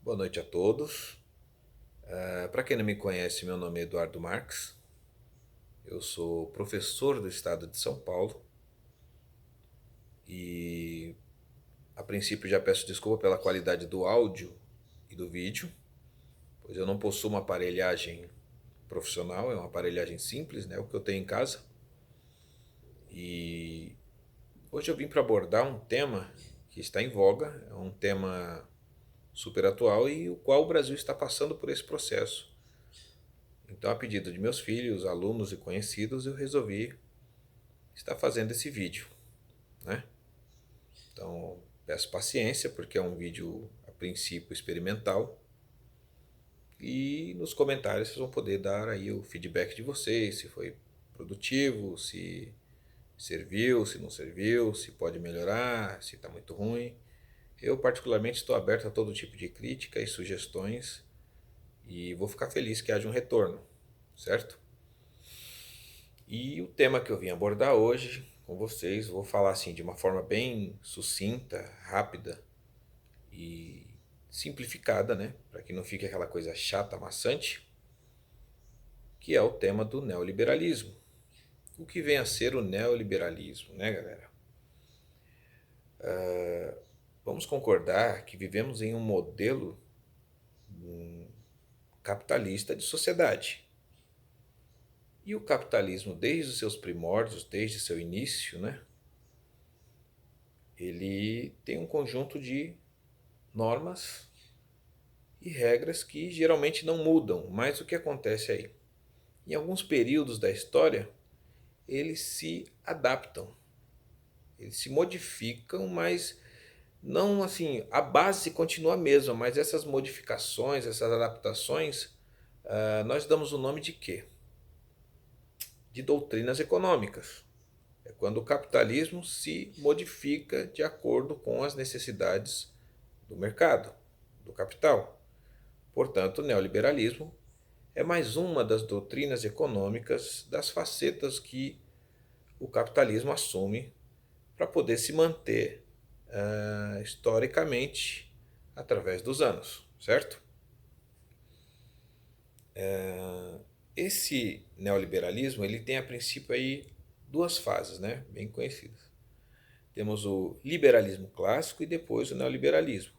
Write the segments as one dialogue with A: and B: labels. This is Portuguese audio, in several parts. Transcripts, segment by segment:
A: Boa noite a todos. Para quem não me conhece, meu nome é Eduardo Marques. Eu sou professor do estado de São Paulo e, a princípio, já peço desculpa pela qualidade do áudio e do vídeo, pois eu não possuo uma aparelhagem profissional, é uma aparelhagem simples, né, o que eu tenho em casa. E hoje eu vim para abordar um tema que está em voga, é um tema super atual e o qual o Brasil está passando por esse processo. Então, a pedido de meus filhos, alunos e conhecidos, eu resolvi estar fazendo esse vídeo, né? Então, peço paciência, porque é um vídeo, a princípio, experimental. E nos comentários vocês vão poder dar aí o feedback de vocês, se foi produtivo, se serviu, se não serviu, se pode melhorar, se está muito ruim. Eu, particularmente, estou aberto a todo tipo de crítica e sugestões e vou ficar feliz que haja um retorno, certo? E o tema que eu vim abordar hoje com vocês, vou falar assim de uma forma bem sucinta, rápida e simplificada, né? Para que não fique aquela coisa chata, maçante, que é o tema do neoliberalismo. O que vem a ser o neoliberalismo, né, galera? Vamos concordar que vivemos em um modelo capitalista de sociedade. E o capitalismo, desde os seus primórdios, desde seu início, né, ele tem um conjunto de normas e regras que geralmente não mudam, mas o que acontece aí? Em alguns períodos da história, eles se adaptam, eles se modificam, mas não assim, a base continua a mesma, mas essas modificações, essas adaptações, nós damos o nome de quê? De doutrinas econômicas. É quando o capitalismo se modifica de acordo com as necessidades do mercado, do capital. Portanto, o neoliberalismo é mais uma das doutrinas econômicas das facetas que o capitalismo assume para poder se manter historicamente através dos anos, certo? Esse neoliberalismo ele tem a princípio aí duas fases, né, bem conhecidas. Temos o liberalismo clássico e depois o neoliberalismo.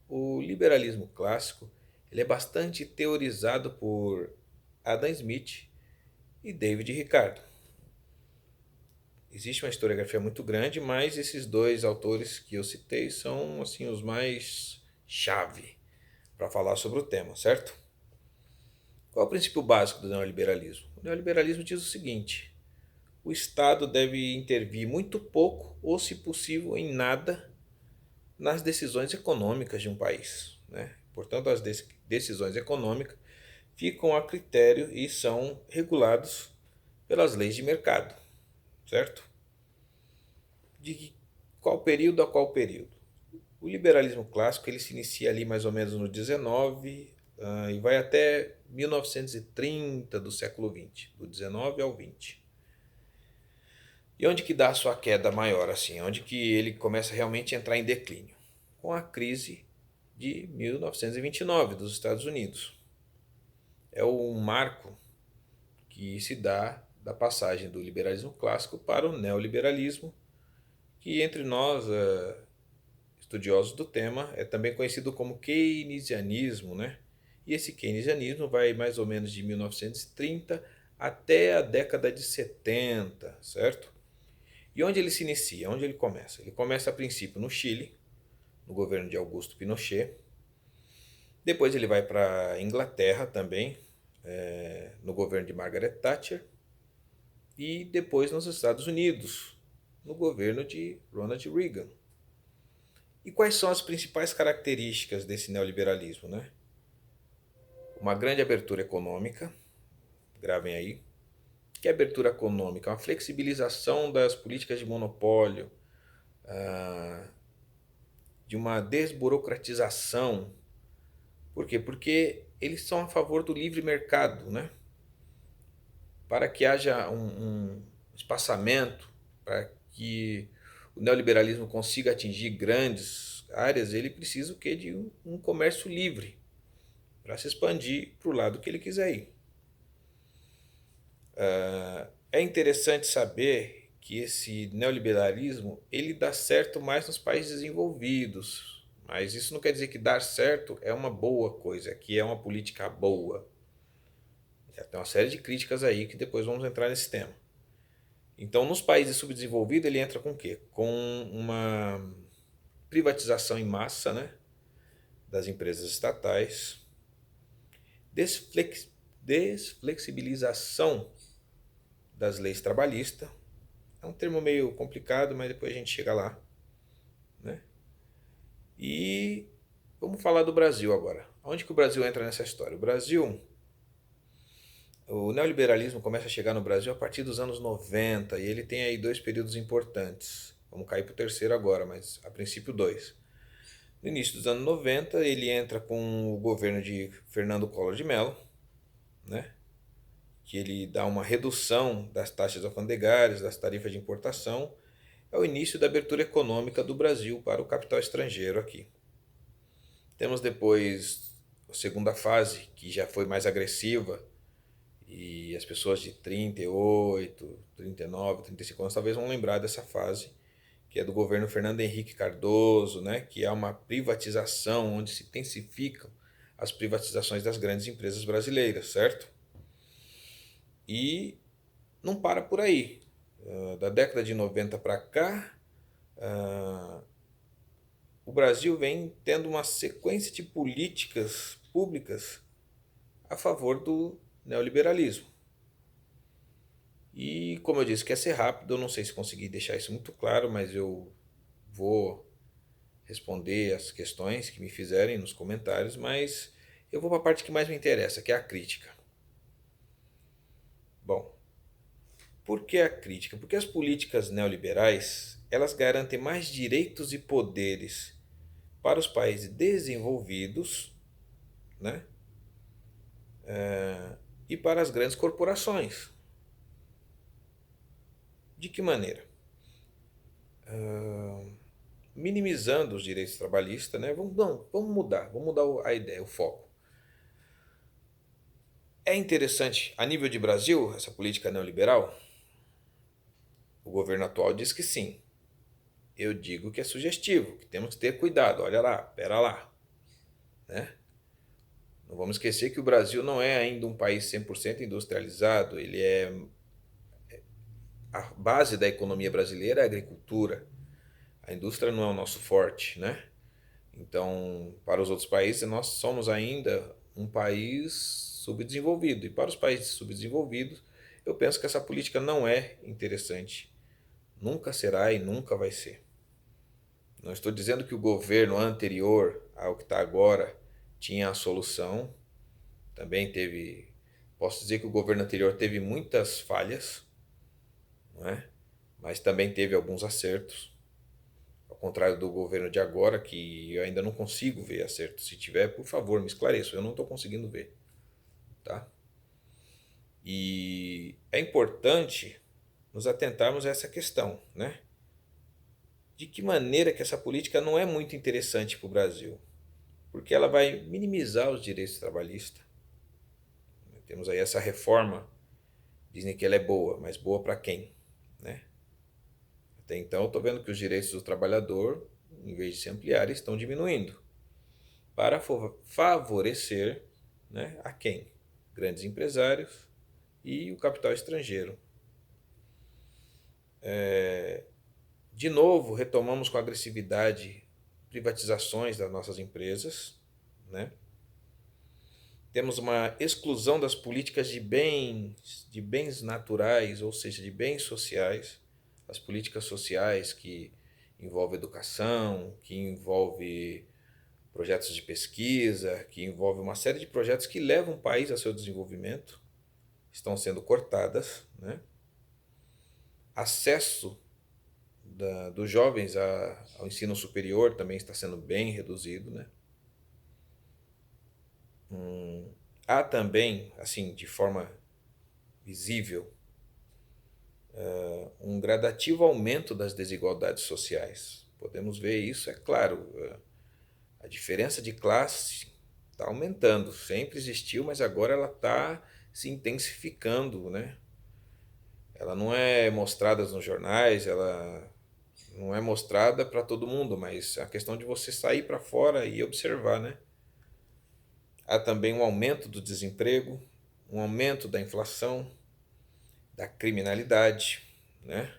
A: O liberalismo clássico ele é bastante teorizado por Adam Smith e David Ricardo. Existe uma historiografia muito grande, mas esses dois autores que eu citei são assim os mais chave para falar sobre o tema, certo? Qual é o princípio básico do neoliberalismo? O neoliberalismo diz o seguinte: o Estado deve intervir muito pouco ou, se possível, em nada nas decisões econômicas de um país, né? Portanto, as decisões econômicas ficam a critério e são regulados pelas leis de mercado, certo? De qual período a qual período? O liberalismo clássico ele se inicia ali mais ou menos no 19 e vai até 1930 do século 20, do 19 ao 20. E onde que dá a sua queda maior assim? Onde que ele começa realmente a entrar em declínio? Com a crise de 1929 dos Estados Unidos. É o marco que se dá da passagem do liberalismo clássico para o neoliberalismo, que entre nós, estudiosos do tema, é também conhecido como keynesianismo, né? E esse keynesianismo vai mais ou menos de 1930 até a década de 70, certo? E onde ele se inicia? Onde ele começa? Ele começa a princípio no Chile, no governo de Augusto Pinochet. Depois ele vai para a Inglaterra também, no governo de Margaret Thatcher. E depois nos Estados Unidos, no governo de Ronald Reagan. E quais são as principais características desse neoliberalismo, né? Uma grande abertura econômica, gravem aí. Que é abertura econômica? Uma flexibilização das políticas de monopólio, de uma desburocratização. Por quê? Porque eles são a favor do livre mercado, né? Para que haja um espaçamento, para que o neoliberalismo consiga atingir grandes áreas ele precisa o quê? De um comércio livre para se expandir para o lado que ele quiser ir. É interessante saber que esse neoliberalismo ele dá certo mais nos países desenvolvidos, mas isso não quer dizer que dar certo é uma boa coisa, que é uma política boa. Já tem uma série de críticas aí que depois vamos entrar nesse tema. Então, nos países subdesenvolvidos, ele entra com o quê? Com uma privatização em massa, né, das empresas estatais, desflexibilização das leis trabalhistas. É um termo meio complicado, mas depois a gente chega lá, né? E vamos falar do Brasil agora. Onde que o Brasil entra nessa história? O neoliberalismo começa a chegar no Brasil a partir dos anos 90 e ele tem aí dois períodos importantes. Vamos cair para o terceiro agora, mas a princípio dois. No início dos anos 90 ele entra com o governo de Fernando Collor de Mello, né? Que ele dá uma redução das taxas alfandegárias, das tarifas de importação. É o início da abertura econômica do Brasil para o capital estrangeiro aqui. Temos depois a segunda fase, que já foi mais agressiva, e as pessoas de 38, 39, 35 anos talvez vão lembrar dessa fase, que é do governo Fernando Henrique Cardoso, né, que é uma privatização onde se intensificam as privatizações das grandes empresas brasileiras, certo? E não para por aí. Da década de 90 para cá, o Brasil vem tendo uma sequência de políticas públicas a favor do neoliberalismo. E como eu disse, quer ser rápido, eu não sei se consegui deixar isso muito claro, mas eu vou responder as questões que me fizerem nos comentários, mas eu vou para a parte que mais me interessa, que é a crítica. Bom, por que a crítica? Porque as políticas neoliberais, elas garantem mais direitos e poderes para os países desenvolvidos, né? E para as grandes corporações. De que maneira? Minimizando os direitos trabalhistas, né? Vamos mudar a ideia, o foco. É interessante, a nível de Brasil, essa política neoliberal, o governo atual diz que sim. Eu digo que é sugestivo, que temos que ter cuidado, olha lá, pera lá, né? Não vamos esquecer que o Brasil não é ainda um país 100% industrializado, a base da economia brasileira é a agricultura. A indústria não é o nosso forte, né? Então, para os outros países, nós somos ainda um país subdesenvolvido. E para os países subdesenvolvidos, eu penso que essa política não é interessante. Nunca será e nunca vai ser. Não estou dizendo que o governo anterior ao que está agora tinha a solução. Também teve. Posso dizer que o governo anterior teve muitas falhas, não é? Mas também teve alguns acertos. Ao contrário do governo de agora, que eu ainda não consigo ver acerto. Se tiver, por favor, me esclareça. Eu não estou conseguindo ver. Tá? E é importante nos atentarmos a essa questão, né? De que maneira que essa política não é muito interessante para o Brasil? Porque ela vai minimizar os direitos trabalhistas. Temos aí essa reforma, dizem que ela é boa, mas boa para quem? Né? Até então, eu estou vendo que os direitos do trabalhador, em vez de se ampliar, estão diminuindo. Para favorecer, né, a quem? Grandes empresários e o capital estrangeiro. De novo, retomamos com agressividade privatizações das nossas empresas, né? Temos uma exclusão das políticas de bens naturais, ou seja, de bens sociais, as políticas sociais que envolvem educação, que envolvem projetos de pesquisa, que envolvem uma série de projetos que levam o país a seu desenvolvimento, estão sendo cortadas, né? Acesso dos jovens ao ensino superior também está sendo bem reduzido, né? Há também, assim, de forma visível, um gradativo aumento das desigualdades sociais. Podemos ver isso, é claro. A diferença de classe está aumentando. Sempre existiu, mas agora ela está se intensificando, né? Ela não é mostrada nos jornais, ela não é mostrada para todo mundo, mas é a questão de você sair para fora e observar, né? Há também um aumento do desemprego, um aumento da inflação, da criminalidade, né?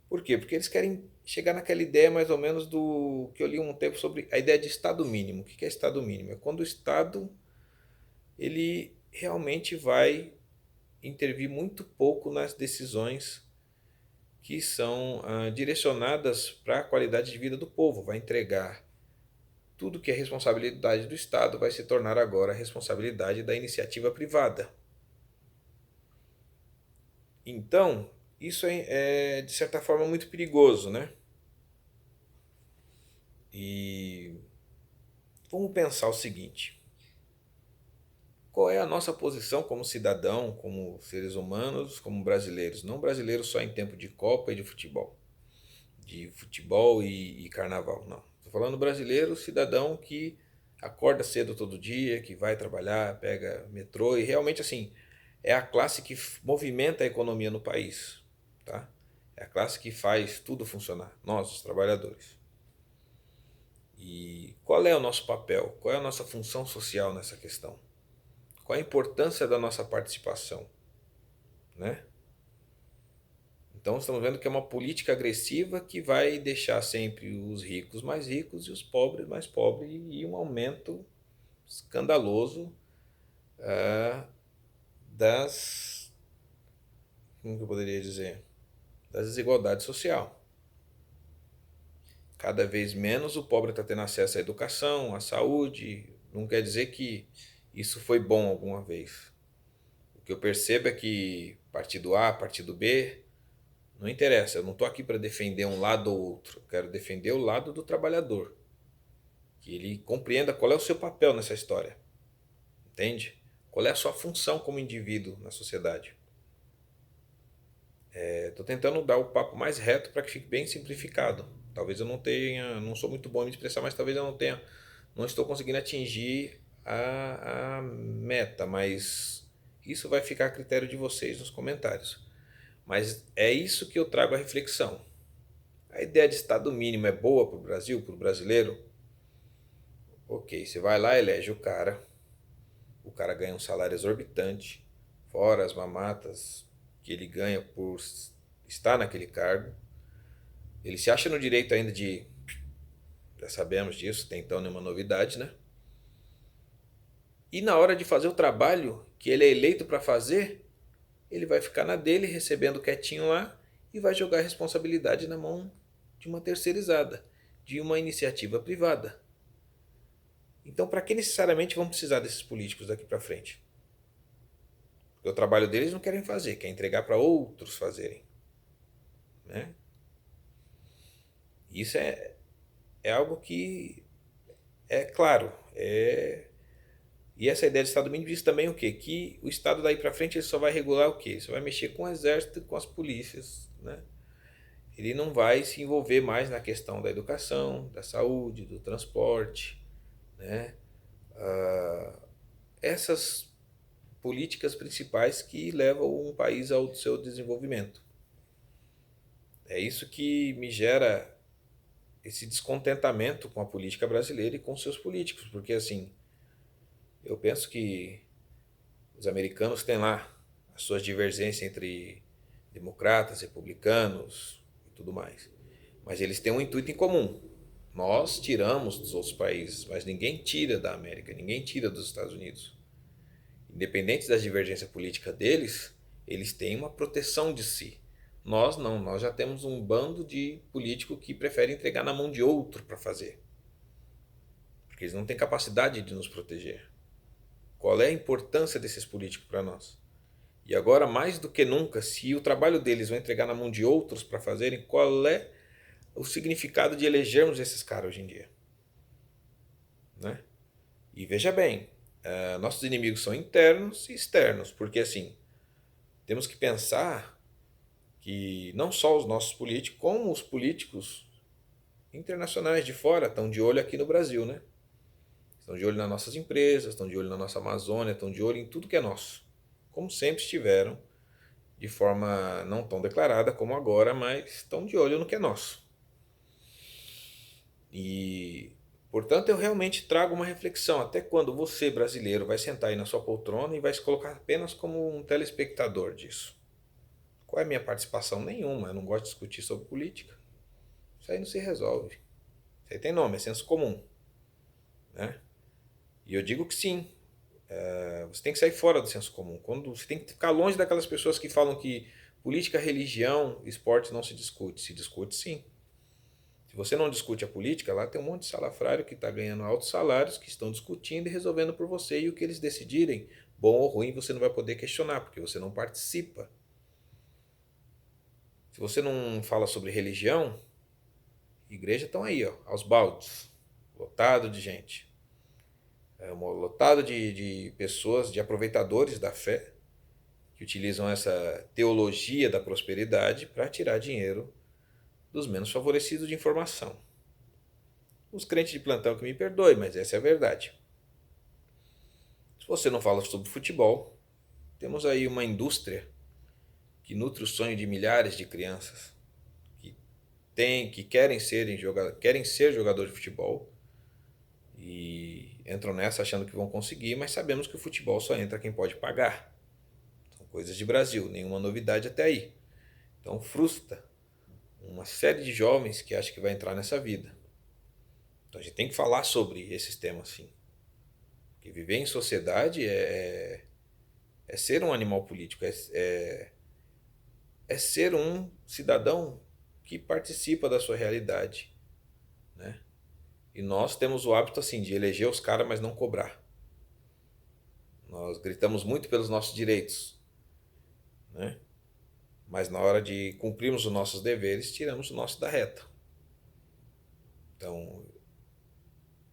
A: Por quê? Porque eles querem chegar naquela ideia mais ou menos do que eu li um tempo sobre a ideia de Estado mínimo. O que é Estado mínimo? É quando o Estado ele realmente vai intervir muito pouco nas decisões que são direcionadas para a qualidade de vida do povo, vai entregar tudo que é responsabilidade do Estado vai se tornar agora responsabilidade da iniciativa privada. Então, isso é de certa forma muito perigoso, né? E vamos pensar o seguinte: qual é a nossa posição como cidadão, como seres humanos, como brasileiros? Não brasileiros só em tempo de Copa e de futebol e carnaval, não. Estou falando brasileiro, cidadão que acorda cedo todo dia, que vai trabalhar, pega metrô e realmente assim é a classe que movimenta a economia no país, tá? É a classe que faz tudo funcionar, nós, os trabalhadores. E qual é o nosso papel? Qual é a nossa função social nessa questão? Qual a importância da nossa participação, né? Então estamos vendo que é uma política agressiva que vai deixar sempre os ricos mais ricos e os pobres mais pobres e um aumento escandaloso das, como que eu poderia dizer, das desigualdades social. Cada vez menos o pobre está tendo acesso à educação, à saúde. Não quer dizer que isso foi bom alguma vez. O que eu percebo é que partido A, partido B, não interessa. Eu não estou aqui para defender um lado ou outro. Eu quero defender o lado do trabalhador. Que ele compreenda qual é o seu papel nessa história. Entende? Qual é a sua função como indivíduo na sociedade. Estou tentando dar o papo mais reto para que fique bem simplificado. Talvez eu não tenha, não sou muito bom em me expressar, mas talvez eu não estou conseguindo atingir a meta, mas isso vai ficar a critério de vocês nos comentários. Mas é isso que eu trago à reflexão. A ideia de Estado mínimo é boa para o Brasil, para o brasileiro? Ok, você vai lá, elege o cara ganha um salário exorbitante, fora as mamatas que ele ganha por estar naquele cargo. Ele se acha no direito ainda de, já sabemos disso, tem então nenhuma novidade, né? E na hora de fazer o trabalho que ele é eleito para fazer, ele vai ficar na dele, recebendo quietinho lá, e vai jogar a responsabilidade na mão de uma terceirizada, de uma iniciativa privada. Então, para que necessariamente vão precisar desses políticos daqui para frente? Porque o trabalho deles não querem fazer, quer entregar para outros fazerem, né? Isso é algo que é claro, e essa ideia de Estado mínimo diz também o quê? Que o Estado daí para frente ele só vai regular o quê? Ele só vai mexer com o exército e com as polícias, né? Ele não vai se envolver mais na questão da educação, da saúde, do transporte, né? Essas políticas principais que levam um país ao seu desenvolvimento. É isso que me gera esse descontentamento com a política brasileira e com seus políticos, porque assim, eu penso que os americanos têm lá as suas divergências entre democratas, republicanos e tudo mais. Mas eles têm um intuito em comum. Nós tiramos dos outros países, mas ninguém tira da América, ninguém tira dos Estados Unidos. Independente das divergências políticas deles, eles têm uma proteção de si. Nós não, nós já temos um bando de políticos que preferem entregar na mão de outro para fazer. Porque eles não têm capacidade de nos proteger. Qual é a importância desses políticos para nós? E agora, mais do que nunca, se o trabalho deles vai entregar na mão de outros para fazerem, qual é o significado de elegermos esses caras hoje em dia? Né? E veja bem, nossos inimigos são internos e externos, porque assim, temos que pensar que não só os nossos políticos, como os políticos internacionais de fora estão de olho aqui no Brasil, né? Estão de olho nas nossas empresas, estão de olho na nossa Amazônia, estão de olho em tudo que é nosso. Como sempre estiveram, de forma não tão declarada como agora, mas estão de olho no que é nosso. E, portanto, eu realmente trago uma reflexão. Até quando você, brasileiro, vai sentar aí na sua poltrona e vai se colocar apenas como um telespectador disso? Qual é a minha participação? Nenhuma. Eu não gosto de discutir sobre política. Isso aí não se resolve. Isso aí tem nome, é senso comum. Né? E eu digo que sim. Você tem que sair fora do senso comum. Você tem que ficar longe daquelas pessoas que falam que política, religião, esporte não se discute. Se discute sim. Se você não discute a política, lá tem um monte de salafrário que está ganhando altos salários, que estão discutindo e resolvendo por você. E o que eles decidirem, bom ou ruim, você não vai poder questionar, porque você não participa. Se você não fala sobre religião, igreja estão aí, ó, aos baldes, lotado de gente. Lotado de pessoas, de aproveitadores da fé, que utilizam essa teologia da prosperidade para tirar dinheiro dos menos favorecidos de informação. Os crentes de plantão que me perdoem, mas essa é a verdade. Se você não fala sobre futebol, temos aí uma indústria que nutre o sonho de milhares de crianças que querem ser jogadores de futebol e entram nessa achando que vão conseguir, mas sabemos que o futebol só entra quem pode pagar. São coisas de Brasil, nenhuma novidade até aí. Então frustra uma série de jovens que acham que vai entrar nessa vida. Então a gente tem que falar sobre esses temas sim. Porque viver em sociedade é ser um animal político, é ser um cidadão que participa da sua realidade, né? E nós temos o hábito assim de eleger os caras, mas não cobrar. Nós gritamos muito pelos nossos direitos, né? Mas na hora de cumprirmos os nossos deveres, tiramos o nosso da reta. Então,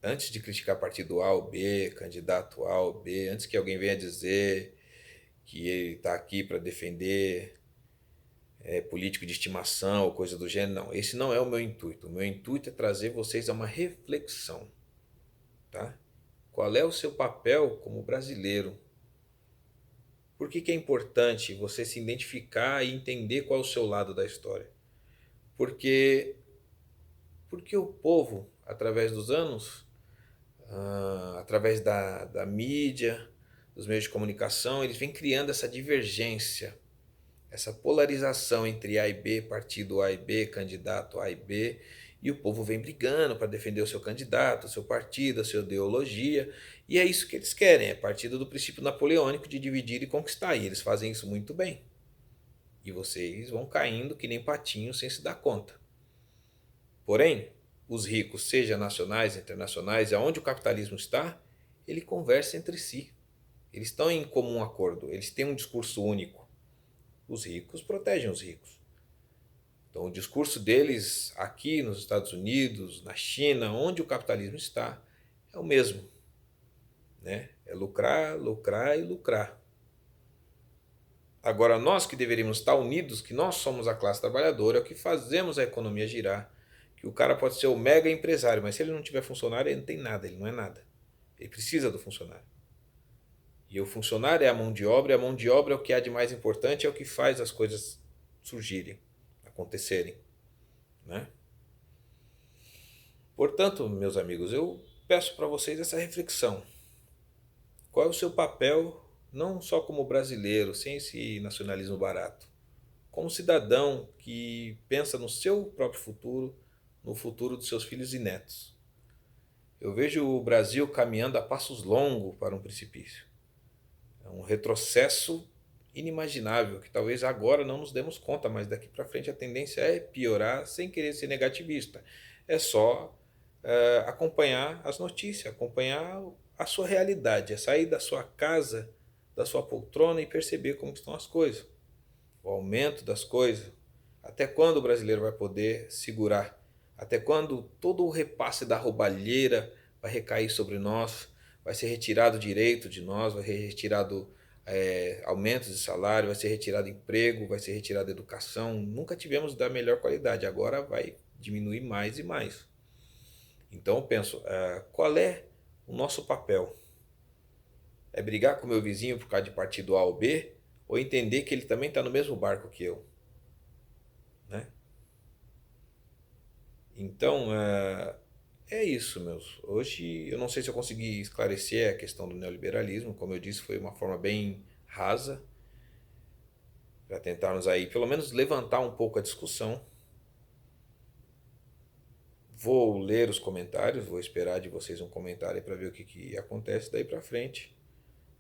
A: antes de criticar partido A ou B, candidato A ou B, antes que alguém venha dizer que ele está aqui para defender político de estimação ou coisa do gênero, não. Esse não é o meu intuito. O meu intuito é trazer vocês a uma reflexão. Tá? Qual é o seu papel como brasileiro? Por que é importante você se identificar e entender qual é o seu lado da história? Porque, porque o povo, através dos anos, através da mídia, dos meios de comunicação, eles vêm criando essa divergência, essa polarização entre A e B, partido A e B, candidato A e B, e o povo vem brigando para defender o seu candidato, o seu partido, a sua ideologia, e é isso que eles querem, é partido do princípio napoleônico de dividir e conquistar, e eles fazem isso muito bem. E vocês vão caindo que nem patinhos sem se dar conta. Porém, os ricos, seja nacionais, internacionais, aonde o capitalismo está, ele conversa entre si. Eles estão em comum acordo, eles têm um discurso único. Os ricos protegem os ricos. Então, o discurso deles aqui nos Estados Unidos, na China, onde o capitalismo está, é o mesmo. Né? É lucrar, lucrar e lucrar. Agora, nós que deveríamos estar unidos, que nós somos a classe trabalhadora, é o que fazemos a economia girar. Que o cara pode ser o mega empresário, mas se ele não tiver funcionário, ele não tem nada, ele não é nada. Ele precisa do funcionário. E o funcionário é a mão de obra, e a mão de obra é o que há de mais importante, é o que faz as coisas surgirem, acontecerem. Né? Portanto, meus amigos, eu peço para vocês essa reflexão. Qual é o seu papel, não só como brasileiro, sem esse nacionalismo barato, como cidadão que pensa no seu próprio futuro, no futuro dos seus filhos e netos? Eu vejo o Brasil caminhando a passos longos para um precipício. É um retrocesso inimaginável, que talvez agora não nos demos conta, mas daqui para frente a tendência é piorar sem querer ser negativista. É só acompanhar as notícias, acompanhar a sua realidade, é sair da sua casa, da sua poltrona e perceber como estão as coisas. O aumento das coisas. Até quando o brasileiro vai poder segurar? Até quando todo o repasse da roubalheira vai recair sobre nós? Vai ser retirado direito de nós, vai ser retirado aumentos de salário, vai ser retirado emprego, vai ser retirada educação. Nunca tivemos da melhor qualidade, agora vai diminuir mais e mais. Então eu penso, qual é o nosso papel? É brigar com o meu vizinho por causa de partido A ou B? Ou entender que ele também está no mesmo barco que eu? Né? Então, é isso, meus. Hoje eu não sei se eu consegui esclarecer a questão do neoliberalismo. Como eu disse, foi uma forma bem rasa para tentarmos aí, pelo menos, levantar um pouco a discussão. Vou ler os comentários, vou esperar de vocês um comentário para ver o que acontece daí para frente.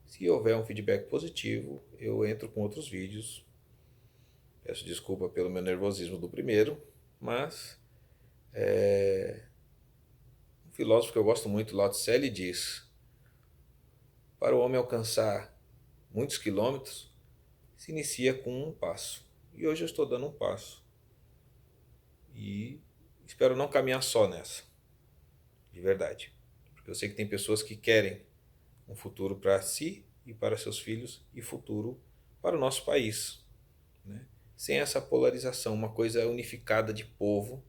A: Se houver um feedback positivo, eu entro com outros vídeos. Peço desculpa pelo meu nervosismo do primeiro, mas um filósofo que eu gosto muito, Lao Tse, ele diz: para o homem alcançar muitos quilômetros, se inicia com um passo. E hoje eu estou dando um passo. E espero não caminhar só nessa, de verdade. Porque eu sei que tem pessoas que querem um futuro para si e para seus filhos e futuro para o nosso país, né? Sem essa polarização, uma coisa unificada de povo,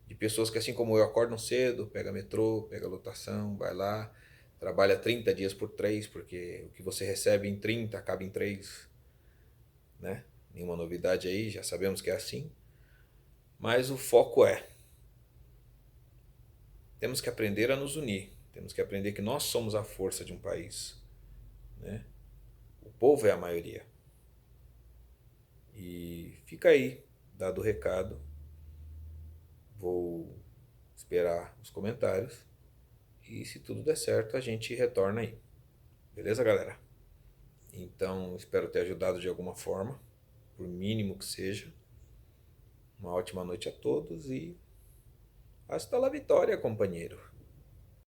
A: de pessoas que assim como eu acordam cedo, pega metrô, pega lotação, vai lá, trabalha 30 dias por 3, porque o que você recebe em 30 acaba em 3, né? Nenhuma novidade aí, já sabemos que é assim. Mas o foco temos que aprender a nos unir, temos que aprender que nós somos a força de um país, né? O povo é a maioria. E fica aí, dado o recado. Vou esperar os comentários. E se tudo der certo, a gente retorna aí. Beleza, galera? Então, espero ter ajudado de alguma forma, por mínimo que seja. Uma ótima noite a todos e hasta la vitória, companheiro.